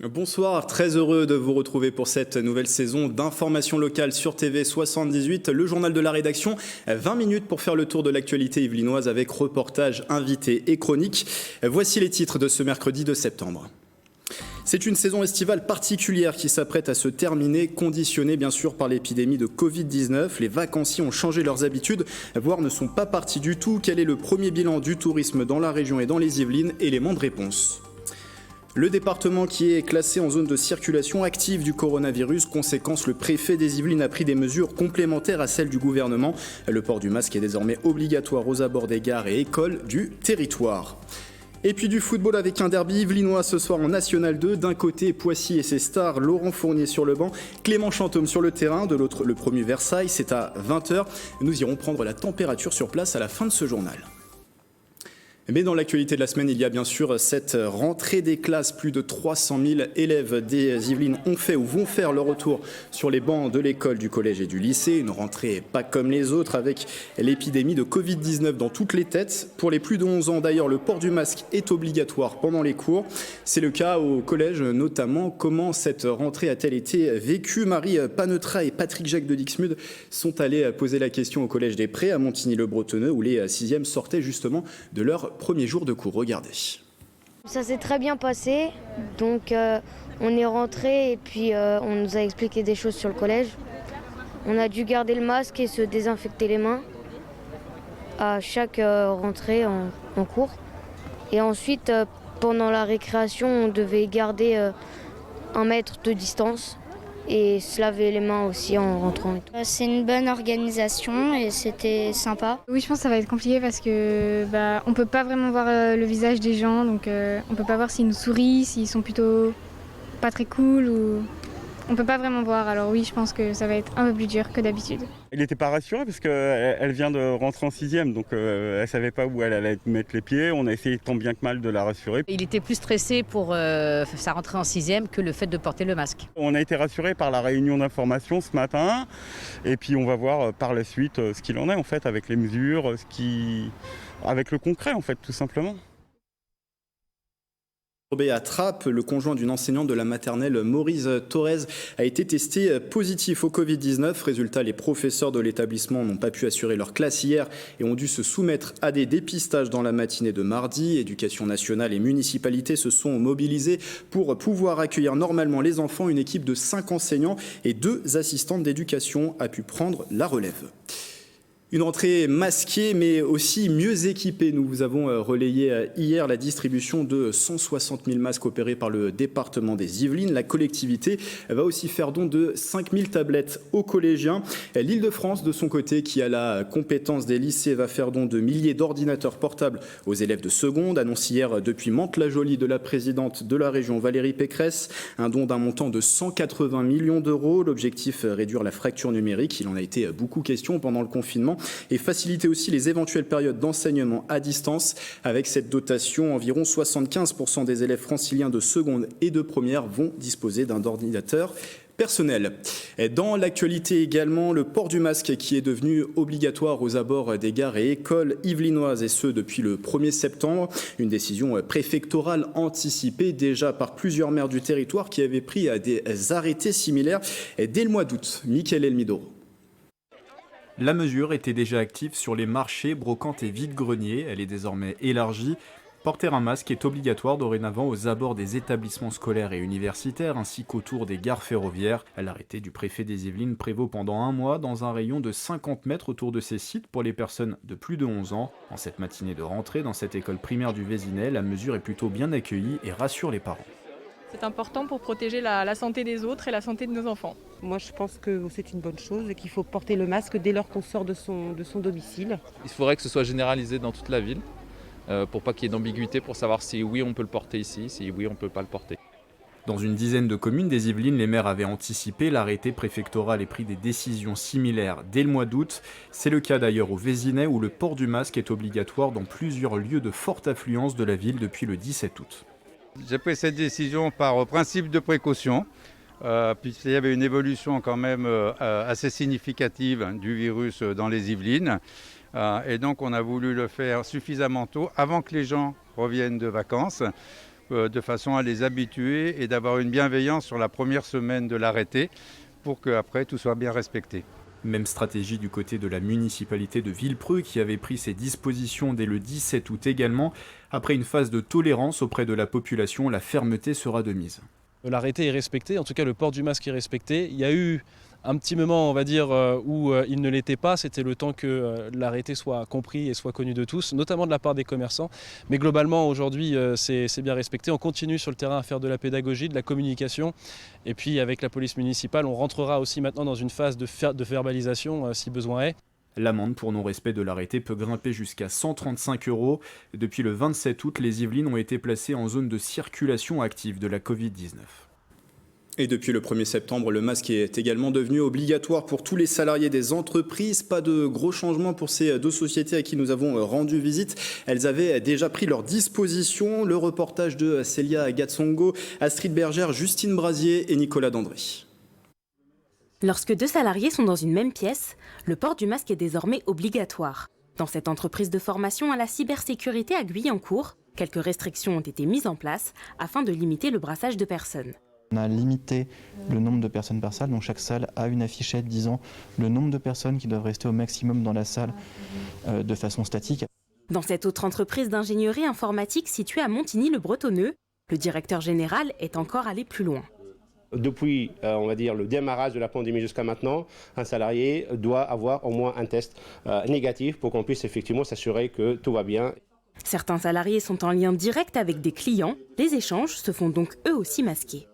Bonsoir, très heureux de vous retrouver pour cette nouvelle saison d'information locale sur TV 78, le journal de la rédaction. 20 minutes pour faire le tour de l'actualité yvelinoise avec reportages, invités et chroniques. Voici les titres de ce mercredi 2 septembre. C'est une saison estivale particulière qui s'apprête à se terminer, conditionnée bien sûr par l'épidémie de Covid-19. Les vacanciers ont changé leurs habitudes, voire ne sont pas partis du tout. Quel est le premier bilan du tourisme dans la région et dans les Yvelines? Élément de réponse. Le département qui est classé en zone de circulation active du coronavirus, conséquence, le préfet des Yvelines a pris des mesures complémentaires à celles du gouvernement. Le port du masque est désormais obligatoire aux abords des gares et écoles du territoire. Et puis du football avec un derby yvelinois ce soir en National 2. D'un côté, Poissy et ses stars, Laurent Fournier sur le banc, Clément Chantôme sur le terrain. De l'autre, le premier Versailles, c'est à 20h. Nous irons prendre la température sur place à la fin de ce journal. Mais dans l'actualité de la semaine, il y a bien sûr cette rentrée des classes. Plus de 300 000 élèves des Yvelines ont fait ou vont faire leur retour sur les bancs de l'école, du collège et du lycée. Une rentrée pas comme les autres avec l'épidémie de Covid-19 dans toutes les têtes. Pour les plus de 11 ans d'ailleurs, le port du masque est obligatoire pendant les cours. C'est le cas au collège notamment. Comment cette rentrée a-t-elle été vécue? Marie Panetra et Patrick Jacques de Dixmude sont allés poser la question au collège des Prés à Montigny-le-Bretonneux où les 6e sortaient justement de leur premier jour de cours. Regardez. Ça s'est très bien passé, donc on est rentré et puis on nous a expliqué des choses sur le collège. On a dû garder le masque et se désinfecter les mains à chaque rentrée en cours. Et ensuite, pendant la récréation, on devait garder 1 mètre de distance et se laver les mains aussi en rentrant. C'est une bonne organisation et c'était sympa. Oui, je pense que ça va être compliqué parce que on peut pas vraiment voir le visage des gens, donc on peut pas voir s'ils nous sourient, s'ils sont plutôt pas très cool ou on peut pas vraiment voir. Alors oui, je pense que ça va être un peu plus dur que d'habitude. Il n'était pas rassuré parce qu'elle vient de rentrer en 6e, donc elle savait pas où elle allait mettre les pieds. On a essayé tant bien que mal de la rassurer. Il était plus stressé pour sa rentrée en 6e que le fait de porter le masque. On a été rassuré par la réunion d'information ce matin, et puis on va voir par la suite ce qu'il en est en fait avec les mesures, avec le concret en fait tout simplement. À Trappes, le conjoint d'une enseignante de la maternelle Maurice Thorez a été testé positif au Covid-19. Résultat, les professeurs de l'établissement n'ont pas pu assurer leur classe hier et ont dû se soumettre à des dépistages dans la matinée de mardi. Éducation nationale et municipalités se sont mobilisés pour pouvoir accueillir normalement les enfants. Une équipe de 5 enseignants et 2 assistantes d'éducation a pu prendre la relève. Une rentrée masquée mais aussi mieux équipée. Nous vous avons relayé hier la distribution de 160 000 masques opérés par le département des Yvelines. La collectivité va aussi faire don de 5 000 tablettes aux collégiens. L'Île-de-France, de son côté, qui a la compétence des lycées, va faire don de milliers d'ordinateurs portables aux élèves de seconde. Annonce hier depuis Mantes-la-Jolie de la présidente de la région Valérie Pécresse. Un don d'un montant de 180 millions d'euros. L'objectif, réduire la fracture numérique. Il en a été beaucoup question pendant le confinement. Et faciliter aussi les éventuelles périodes d'enseignement à distance. Avec cette dotation, environ 75% des élèves franciliens de seconde et de première vont disposer d'un ordinateur personnel. Dans l'actualité également, le port du masque qui est devenu obligatoire aux abords des gares et écoles yvelinoises, et ce depuis le 1er septembre. Une décision préfectorale anticipée déjà par plusieurs maires du territoire qui avaient pris des arrêtés similaires dès le mois d'août. Mickaël Elmidoro. La mesure était déjà active sur les marchés, brocantes et vide-greniers. Elle est désormais élargie. Porter un masque est obligatoire dorénavant aux abords des établissements scolaires et universitaires ainsi qu'autour des gares ferroviaires. L'arrêté du préfet des Yvelines prévaut pendant 1 mois dans un rayon de 50 mètres autour de ces sites pour les personnes de plus de 11 ans. En cette matinée de rentrée dans cette école primaire du Vésinet, la mesure est plutôt bien accueillie et rassure les parents. C'est important pour protéger la santé des autres et la santé de nos enfants. Moi, je pense que c'est une bonne chose et qu'il faut porter le masque dès lors qu'on sort de son domicile. Il faudrait que ce soit généralisé dans toute la ville pour pas qu'il y ait d'ambiguïté, pour savoir si oui on peut le porter ici, si oui on ne peut pas le porter. Dans une dizaine de communes des Yvelines, les maires avaient anticipé l'arrêté préfectoral et pris des décisions similaires dès le mois d'août. C'est le cas d'ailleurs au Vésinet où le port du masque est obligatoire dans plusieurs lieux de forte affluence de la ville depuis le 17 août. J'ai pris cette décision par principe de précaution, puisqu'il y avait une évolution quand même assez significative du virus dans les Yvelines. Et donc on a voulu le faire suffisamment tôt, avant que les gens reviennent de vacances, de façon à les habituer et d'avoir une bienveillance sur la première semaine de l'arrêté pour qu'après tout soit bien respecté. Même stratégie du côté de la municipalité de Villepreux qui avait pris ses dispositions dès le 17 août également. Après une phase de tolérance auprès de la population, la fermeté sera de mise. L'arrêté est respecté, en tout cas le port du masque est respecté. Il y a eu un petit moment, on va dire, où il ne l'était pas. C'était le temps que l'arrêté soit compris et soit connu de tous, notamment de la part des commerçants. Mais globalement, aujourd'hui, c'est bien respecté. On continue sur le terrain à faire de la pédagogie, de la communication. Et puis, avec la police municipale, on rentrera aussi maintenant dans une phase de verbalisation, si besoin est. L'amende pour non-respect de l'arrêté peut grimper jusqu'à 135 €. Depuis le 27 août, les Yvelines ont été placées en zone de circulation active de la Covid-19. Et depuis le 1er septembre, le masque est également devenu obligatoire pour tous les salariés des entreprises. Pas de gros changements pour ces deux sociétés à qui nous avons rendu visite. Elles avaient déjà pris leurs dispositions. Le reportage de Célia Gatsongo, Astrid Bergère, Justine Brasier et Nicolas Dandry. Lorsque deux salariés sont dans une même pièce, le port du masque est désormais obligatoire. Dans cette entreprise de formation à la cybersécurité à Guyancourt, quelques restrictions ont été mises en place afin de limiter le brassage de personnes. On a limité le nombre de personnes par salle, donc chaque salle a une affichette disant le nombre de personnes qui doivent rester au maximum dans la salle de façon statique. Dans cette autre entreprise d'ingénierie informatique située à Montigny-le-Bretonneux, le directeur général est encore allé plus loin. Depuis, on va dire, le démarrage de la pandémie jusqu'à maintenant, un salarié doit avoir au moins un test négatif pour qu'on puisse effectivement s'assurer que tout va bien. Certains salariés sont en lien direct avec des clients. Les échanges se font donc eux aussi masqués.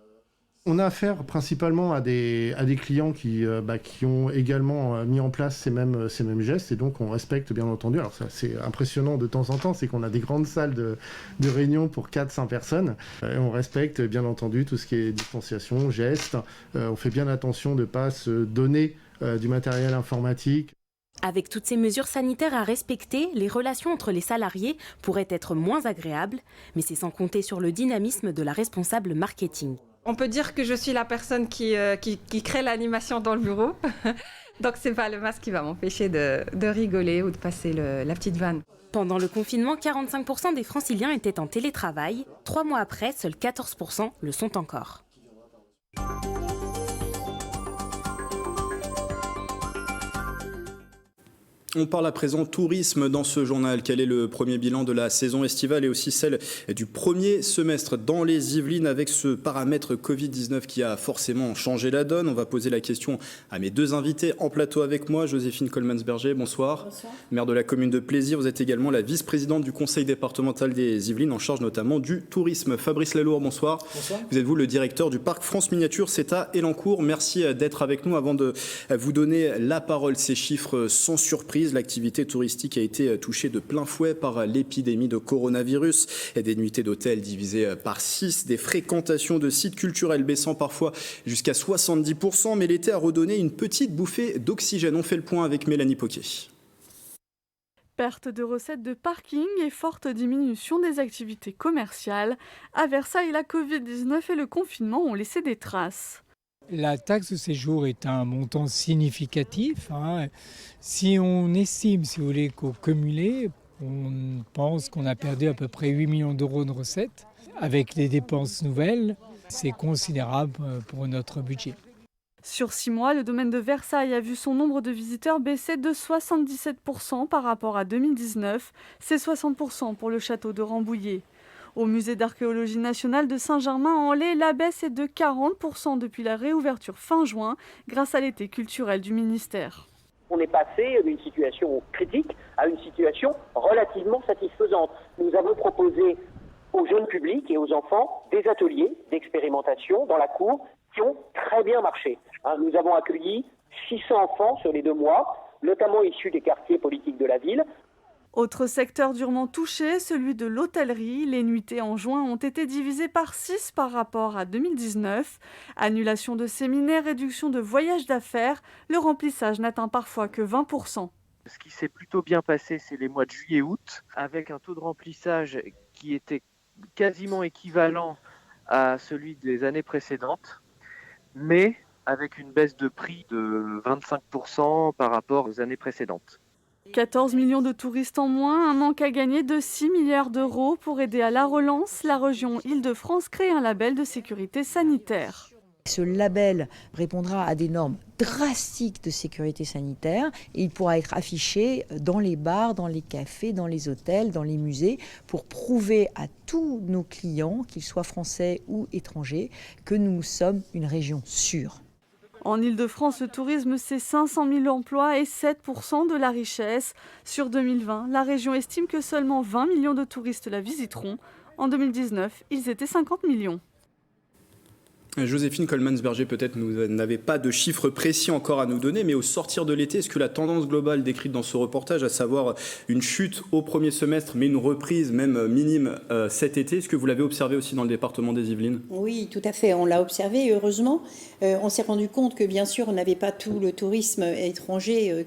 On a affaire principalement à des clients qui ont également mis en place ces mêmes gestes et donc on respecte bien entendu. Alors ça, c'est impressionnant de temps en temps, c'est qu'on a des grandes salles de réunion pour 4-5 personnes. Et on respecte bien entendu tout ce qui est distanciation, gestes. On fait bien attention de ne pas se donner du matériel informatique. Avec toutes ces mesures sanitaires à respecter, les relations entre les salariés pourraient être moins agréables, mais c'est sans compter sur le dynamisme de la responsable marketing. On peut dire que je suis la personne qui crée l'animation dans le bureau. Donc c'est pas le masque qui va m'empêcher de rigoler ou de passer la petite vanne. Pendant le confinement, 45% des Franciliens étaient en télétravail. 3 mois après, seuls 14% le sont encore. On parle à présent tourisme dans ce journal. Quel est le premier bilan de la saison estivale et aussi celle du premier semestre dans les Yvelines avec ce paramètre Covid-19 qui a forcément changé la donne? On va poser la question à mes deux invités en plateau avec moi. Joséphine Coleman-Berger, bonsoir. Bonsoir. Maire de la commune de Plaisir, vous êtes également la vice-présidente du conseil départemental des Yvelines en charge notamment du tourisme. Fabrice Lalour, bonsoir. Bonsoir. Vous êtes le directeur du parc France Miniature, c'est à Elancourt. Merci d'être avec nous. Avant de vous donner la parole, ces chiffres sans surprise. L'activité touristique a été touchée de plein fouet par l'épidémie de coronavirus. Et des nuitées d'hôtels divisées par 6, des fréquentations de sites culturels baissant parfois jusqu'à 70%. Mais l'été a redonné une petite bouffée d'oxygène. On fait le point avec Mélanie Poquet. Perte de recettes de parking et forte diminution des activités commerciales. À Versailles, la Covid-19 et le confinement ont laissé des traces. La taxe de séjour est un montant significatif. Si on estime, si vous voulez, qu'au cumulé, on pense qu'on a perdu à peu près 8 millions d'euros de recettes. Avec les dépenses nouvelles, c'est considérable pour notre budget. Sur 6 mois, le domaine de Versailles a vu son nombre de visiteurs baisser de 77% par rapport à 2019. C'est 60% pour le château de Rambouillet. Au musée d'archéologie nationale de Saint-Germain-en-Laye, la baisse est de 40% depuis la réouverture fin juin grâce à l'été culturel du ministère. On est passé d'une situation critique à une situation relativement satisfaisante. Nous avons proposé au jeune public et aux enfants des ateliers d'expérimentation dans la cour qui ont très bien marché. Nous avons accueilli 600 enfants sur les 2 mois, notamment issus des quartiers politiques de la ville. Autre secteur durement touché, celui de l'hôtellerie. Les nuitées en juin ont été divisées par 6 par rapport à 2019. Annulation de séminaires, réduction de voyages d'affaires, le remplissage n'atteint parfois que 20%. Ce qui s'est plutôt bien passé, c'est les mois de juillet-août, avec un taux de remplissage qui était quasiment équivalent à celui des années précédentes, mais avec une baisse de prix de 25% par rapport aux années précédentes. 14 millions de touristes en moins, un manque à gagner de 6 milliards d'euros. Pour aider à la relance, la région Île-de-France crée un label de sécurité sanitaire. Ce label répondra à des normes drastiques de sécurité sanitaire et il pourra être affiché dans les bars, dans les cafés, dans les hôtels, dans les musées pour prouver à tous nos clients, qu'ils soient français ou étrangers, que nous sommes une région sûre. En Île-de-France, le tourisme, c'est 500 000 emplois et 7% de la richesse. Sur 2020, la région estime que seulement 20 millions de touristes la visiteront. En 2019, ils étaient 50 millions. Joséphine Coleman-Berger, peut-être vous n'avez pas de chiffres précis encore à nous donner, mais au sortir de l'été, est-ce que la tendance globale décrite dans ce reportage, à savoir une chute au premier semestre, mais une reprise même minime cet été, est-ce que vous l'avez observé aussi dans le département des Yvelines ? Oui, tout à fait, on l'a observé et heureusement, on s'est rendu compte que bien sûr, on n'avait pas tout le tourisme étranger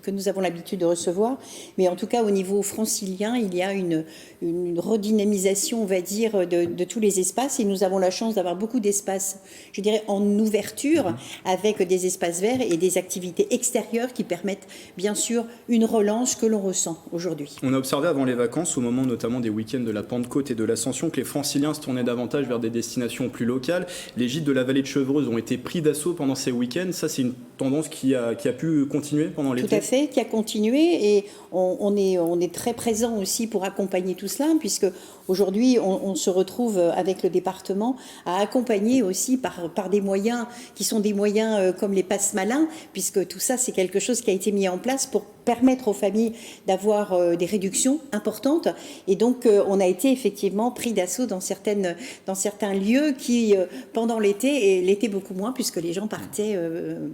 que nous avons l'habitude de recevoir, mais en tout cas au niveau francilien, il y a une redynamisation, on va dire, de tous les espaces et nous avons la chance d'avoir beaucoup d'espaces, je dirais, en ouverture, avec des espaces verts et des activités extérieures qui permettent bien sûr une relance que l'on ressent aujourd'hui. On a observé avant les vacances, au moment notamment des week-ends de la Pentecôte et de l'Ascension, que les Franciliens se tournaient davantage vers des destinations plus locales. Les gîtes de la vallée de Chevreuse ont été pris d'assaut pendant ces week-ends. Ça, c'est une tendance qui a pu continuer pendant l'été ? Tout à fait, qui a continué et on est très présent aussi pour accompagner tout cela, puisque aujourd'hui, on se retrouve avec le département à accompagner aussi par des moyens qui sont des moyens comme les passes malins, puisque tout ça, c'est quelque chose qui a été mis en place pour permettre aux familles d'avoir des réductions importantes. Et donc, on a été effectivement pris d'assaut dans certains lieux qui, pendant l'été, et l'été beaucoup moins, puisque les gens partaient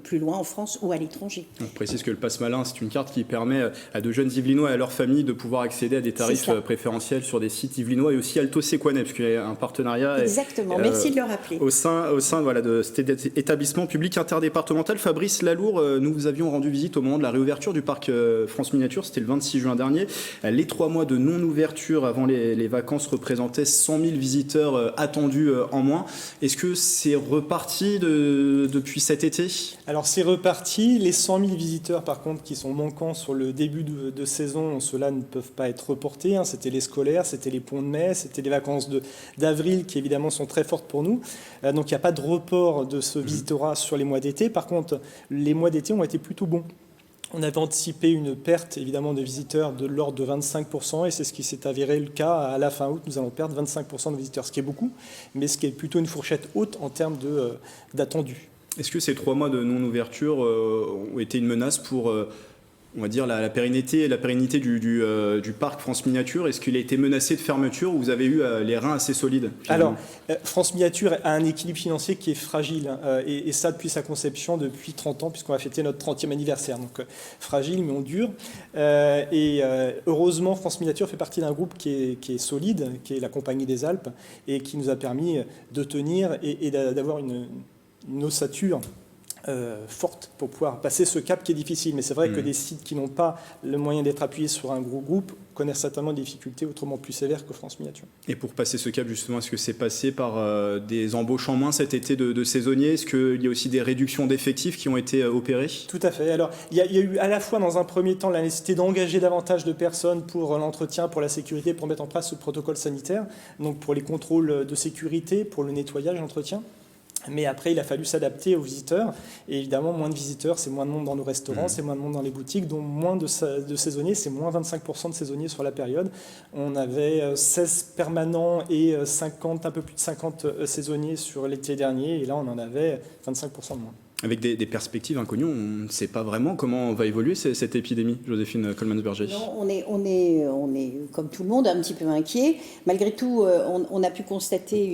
plus loin en France ou à l'étranger. On précise que le passe malin, c'est une carte qui permet à de jeunes Yvelinois et à leurs familles de pouvoir accéder à des tarifs préférentiels sur des sites yvelinois et aussi Alto Sequanet, parce qu'il y a un partenariat. Exactement, merci de le rappeler. Au sein voilà, de cet établissement public interdépartemental. Fabrice Lalour, nous vous avions rendu visite au moment de la réouverture du parc France Miniature, c'était le 26 juin dernier. Les 3 mois de non-ouverture avant les vacances représentaient 100 000 visiteurs attendus en moins. Est-ce que c'est reparti depuis cet été ? Alors c'est reparti. Les 100 000 visiteurs par contre qui sont manquants sur le début de saison, ceux-là ne peuvent pas être reportés. C'était les scolaires, c'était les ponts de mai, c'était les vacances d'avril qui évidemment sont très fortes pour nous. Donc il n'y a pas de report de ce visitorat sur les mois d'été. Par contre, les mois d'été ont été plutôt bons. On avait anticipé une perte évidemment de visiteurs de l'ordre de 25% et c'est ce qui s'est avéré le cas. À la fin août, nous allons perdre 25% de visiteurs, ce qui est beaucoup, mais ce qui est plutôt une fourchette haute en termes d'attendus. Est-ce que ces 3 mois de non-ouverture ont été une menace pour on va dire la pérennité du parc France Miniature? Est-ce qu'il a été menacé de fermeture ou vous avez eu les reins assez solides finalement? Alors, France Miniature a un équilibre financier qui est fragile, et ça depuis sa conception, depuis 30 ans, puisqu'on va fêter notre 30e anniversaire. Donc fragile, mais on dure. Heureusement, France Miniature fait partie d'un groupe qui est solide, qui est la Compagnie des Alpes, et qui nous a permis de tenir et d'avoir une ossature forte pour pouvoir passer ce cap qui est difficile. Mais c'est vrai que des sites qui n'ont pas le moyen d'être appuyés sur un gros groupe connaissent certainement des difficultés autrement plus sévères que France Miniature. Et pour passer ce cap, justement, est-ce que c'est passé par des embauches en moins cet été de saisonniers? Est-ce qu'il y a aussi des réductions d'effectifs qui ont été opérées? Tout à fait. Alors, il y a eu à la fois, dans un premier temps, la nécessité d'engager davantage de personnes pour l'entretien, pour la sécurité, pour mettre en place ce protocole sanitaire, donc pour les contrôles de sécurité, pour le nettoyage, l'entretien. Mais après, il a fallu s'adapter aux visiteurs. Et évidemment, moins de visiteurs, c'est moins de monde dans nos restaurants, c'est moins de monde dans les boutiques, donc moins de saisonniers, c'est moins 25% de saisonniers sur la période. On avait 16 permanents et un peu plus de 50 saisonniers sur l'été dernier, et là, on en avait 25% de moins. Avec des perspectives inconnues, on ne sait pas vraiment comment va évoluer cette épidémie, Joséphine Coleman-Berger. Non, on est, comme tout le monde, un petit peu inquiet. Malgré tout, on a pu constater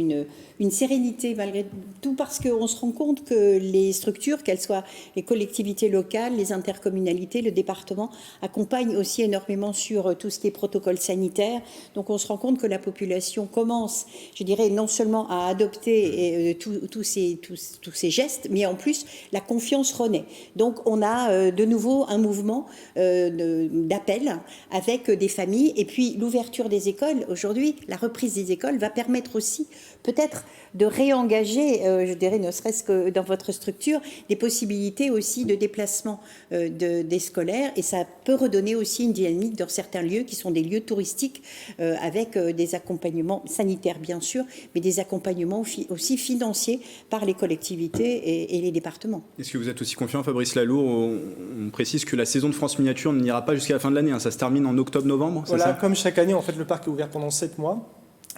une sérénité, malgré tout, parce qu'on se rend compte que les structures, qu'elles soient les collectivités locales, les intercommunalités, le département, accompagnent aussi énormément sur tout ce qui est protocole sanitaire. Donc on se rend compte que la population commence, je dirais, non seulement à adopter tous ces gestes, mais en plus la confiance renaît. Donc on a de nouveau un mouvement d'appel avec des familles. Et puis l'ouverture des écoles, aujourd'hui, la reprise des écoles va permettre aussi peut-être de réengager, je dirais, ne serait-ce que dans votre structure, des possibilités aussi de déplacement des scolaires. Et ça peut redonner aussi une dynamique dans certains lieux qui sont des lieux touristiques avec des accompagnements sanitaires, bien sûr, mais des accompagnements aussi financiers par les collectivités et les départements. Est-ce que vous êtes aussi confiant, Fabrice Lalour? On précise que la saison de France Miniature n'ira pas jusqu'à la fin de l'année, hein. Ça se termine en octobre-novembre, c'est voilà, ça? Comme chaque année, en fait, le parc est ouvert pendant 7 mois.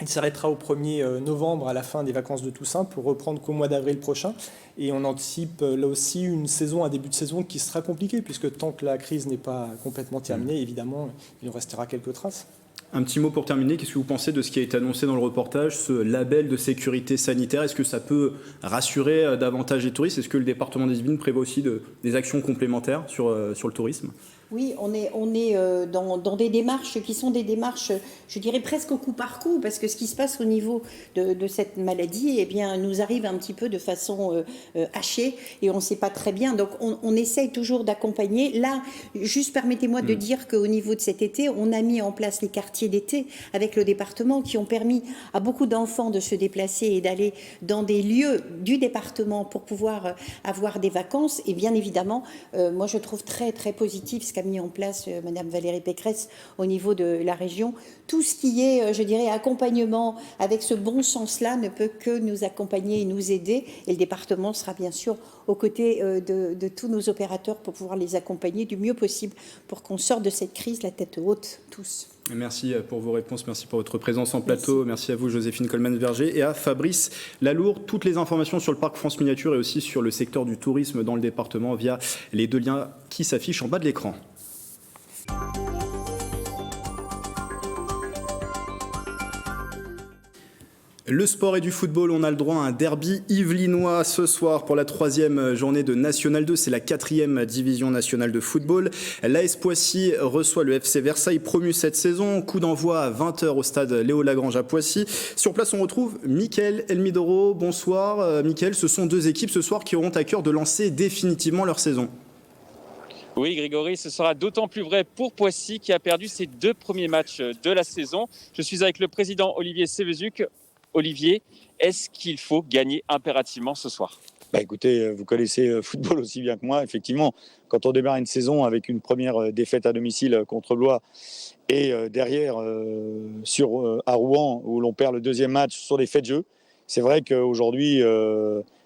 Il s'arrêtera au 1er novembre à la fin des vacances de Toussaint pour reprendre qu'au mois d'avril prochain. Et on anticipe là aussi une saison, un début de saison qui sera compliqué puisque tant que la crise n'est pas complètement terminée, évidemment, il nous restera quelques traces. Un petit mot pour terminer, qu'est-ce que vous pensez de ce qui a été annoncé dans le reportage, ce label de sécurité sanitaire? Est-ce que ça peut rassurer davantage les touristes? Est-ce que le département des Yvelines prévoit aussi des actions complémentaires sur le tourisme? Oui, on est dans des démarches qui sont des démarches, je dirais presque au coup par coup, parce que ce qui se passe au niveau de cette maladie, eh bien, nous arrive un petit peu de façon hachée et on ne sait pas très bien. Donc, on essaye toujours d'accompagner. Là, juste permettez-moi de dire qu'au niveau de cet été, on a mis en place les quartiers d'été avec le département qui ont permis à beaucoup d'enfants de se déplacer et d'aller dans des lieux du département pour pouvoir avoir des vacances. Et bien évidemment, moi, je trouve très, très positif ce qu'a mis en place Madame Valérie Pécresse au niveau de la région. Tout ce qui est, je dirais, accompagnement avec ce bon sens-là ne peut que nous accompagner et nous aider. Et le département sera bien sûr aux côtés de tous nos opérateurs pour pouvoir les accompagner du mieux possible pour qu'on sorte de cette crise la tête haute, tous. Merci pour vos réponses, merci pour votre présence en plateau. Merci à vous, Joséphine Coleman-Verger, et à Fabrice Lalour. Toutes les informations sur le parc France Miniature et aussi sur le secteur du tourisme dans le département via les 2 liens qui s'affichent en bas de l'écran. Le sport et du football, on a le droit à un derby yvelinois ce soir pour la 3e journée de National 2. C'est la 4e division nationale de football. L'AS Poissy reçoit le FC Versailles, promu cette saison. Coup d'envoi à 20h au stade Léo Lagrange à Poissy. Sur place, on retrouve Mickaël Elmidoro. Bonsoir Mickaël, ce sont 2 équipes ce soir qui auront à cœur de lancer définitivement leur saison. Oui, Grégory, ce sera d'autant plus vrai pour Poissy qui a perdu ses 2 premiers matchs de la saison. Je suis avec le président Olivier Sévezuc. Olivier, est-ce qu'il faut gagner impérativement ce soir? Écoutez, vous connaissez le football aussi bien que moi. Effectivement, quand on démarre une saison avec une première défaite à domicile contre Blois et derrière à Rouen où l'on perd le 2e match sur des faits de jeu, c'est vrai qu'aujourd'hui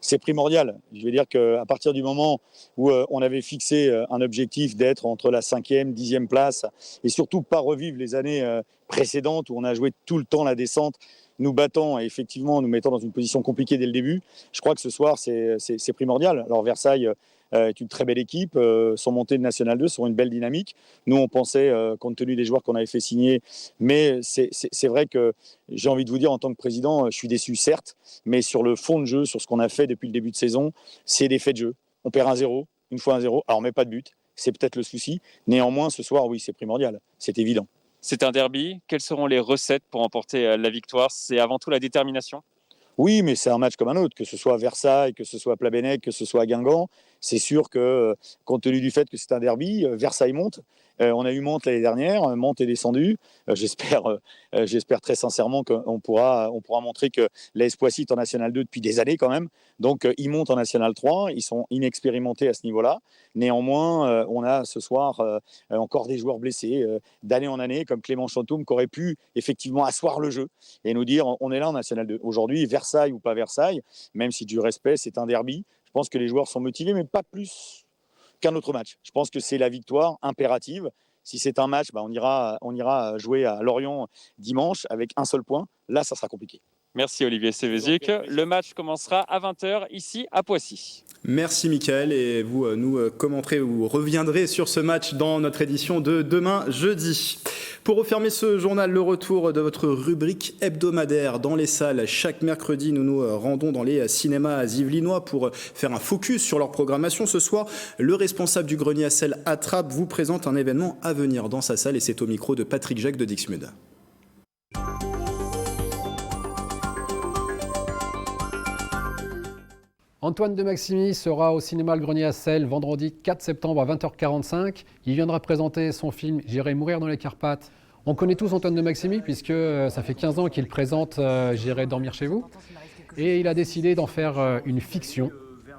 c'est primordial. Je veux dire qu'à partir du moment où on avait fixé un objectif d'être entre la 5e, 10e place et surtout pas revivre les années précédentes où on a joué tout le temps la descente, nous battant et effectivement nous mettant dans une position compliquée dès le début. Je crois que ce soir, c'est primordial. Alors Versailles est une très belle équipe, sont montés de National 2, sont une belle dynamique. Nous, on pensait, compte tenu des joueurs qu'on avait fait signer, mais c'est vrai que j'ai envie de vous dire, en tant que président, je suis déçu, certes, mais sur le fond de jeu, sur ce qu'on a fait depuis le début de saison, c'est des faits de jeu. On perd 1-0, une fois 1-0, alors on ne met pas de but, c'est peut-être le souci. Néanmoins, ce soir, oui, c'est primordial, c'est évident. C'est un derby. Quelles seront les recettes pour emporter la victoire? C'est avant tout la détermination? Oui, mais c'est un match comme un autre, que ce soit à Versailles, que ce soit à Plabennec, que ce soit à Guingamp. C'est sûr que, compte tenu du fait que c'est un derby, Versailles monte. On a eu Mantes l'année dernière, Mantes est descendu. J'espère très sincèrement qu'on pourra montrer que l'AS Poissy est en National 2 depuis des années quand même. Donc ils montent en National 3, ils sont inexpérimentés à ce niveau-là. Néanmoins, on a ce soir encore des joueurs blessés d'année en année, comme Clément Chantôme, qui aurait pu effectivement asseoir le jeu et nous dire on est là en National 2. Aujourd'hui, Versailles ou pas Versailles, même si du respect, c'est un derby. Je pense que les joueurs sont motivés, mais pas plus qu'un autre match. Je pense que c'est la victoire impérative. Si c'est un match, on ira jouer à Lorient dimanche avec un seul point. Là, ça sera compliqué. Merci Olivier Sévezuc. Le match commencera à 20h ici à Poissy. Merci Mickaël, et vous nous commenterez ou reviendrez sur ce match dans notre édition de demain jeudi. Pour refermer ce journal, le retour de votre rubrique hebdomadaire dans les salles. Chaque mercredi, nous nous rendons dans les cinémas yvelinois pour faire un focus sur leur programmation. Ce soir, le responsable du grenier à sel Attrape vous présente un événement à venir dans sa salle, et c'est au micro de Patrick Jacques de Dixmude. Antoine de Maximi sera au cinéma Le Grenier à Sel vendredi 4 septembre à 20h45. Il viendra présenter son film « J'irai mourir dans les Carpates ». On connaît tous Antoine de Maximi puisque ça fait 15 ans qu'il présente « J'irai dormir chez vous ». Et il a décidé d'en faire une fiction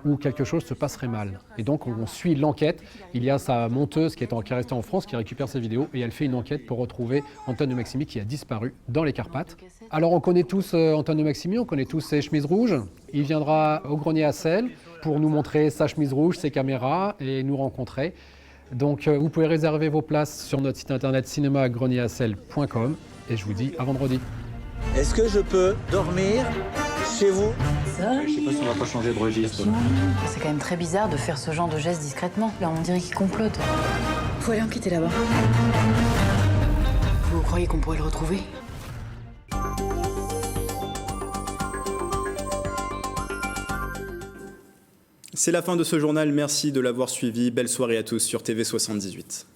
où quelque chose se passerait mal. Et donc on suit l'enquête. Il y a sa monteuse qui est restée en France qui récupère ses vidéos et elle fait une enquête pour retrouver Antoine de Maximi qui a disparu dans les Carpates. Alors on connaît tous Antoine de Maximi, on connaît tous ses chemises rouges. Il viendra au Grenier à Sel pour nous montrer sa chemise rouge, ses caméras et nous rencontrer. Donc vous pouvez réserver vos places sur notre site internet cinémagrenierassel.com et je vous dis à vendredi. Est-ce que je peux dormir chez vous? Je sais pas si on va pas changer de registre. C'est quand même très bizarre de faire ce genre de geste discrètement. Là, on dirait qu'il complote. Faut aller enquêter là-bas. Vous croyez qu'on pourrait le retrouver? C'est la fin de ce journal. Merci de l'avoir suivi. Belle soirée à tous sur TV78.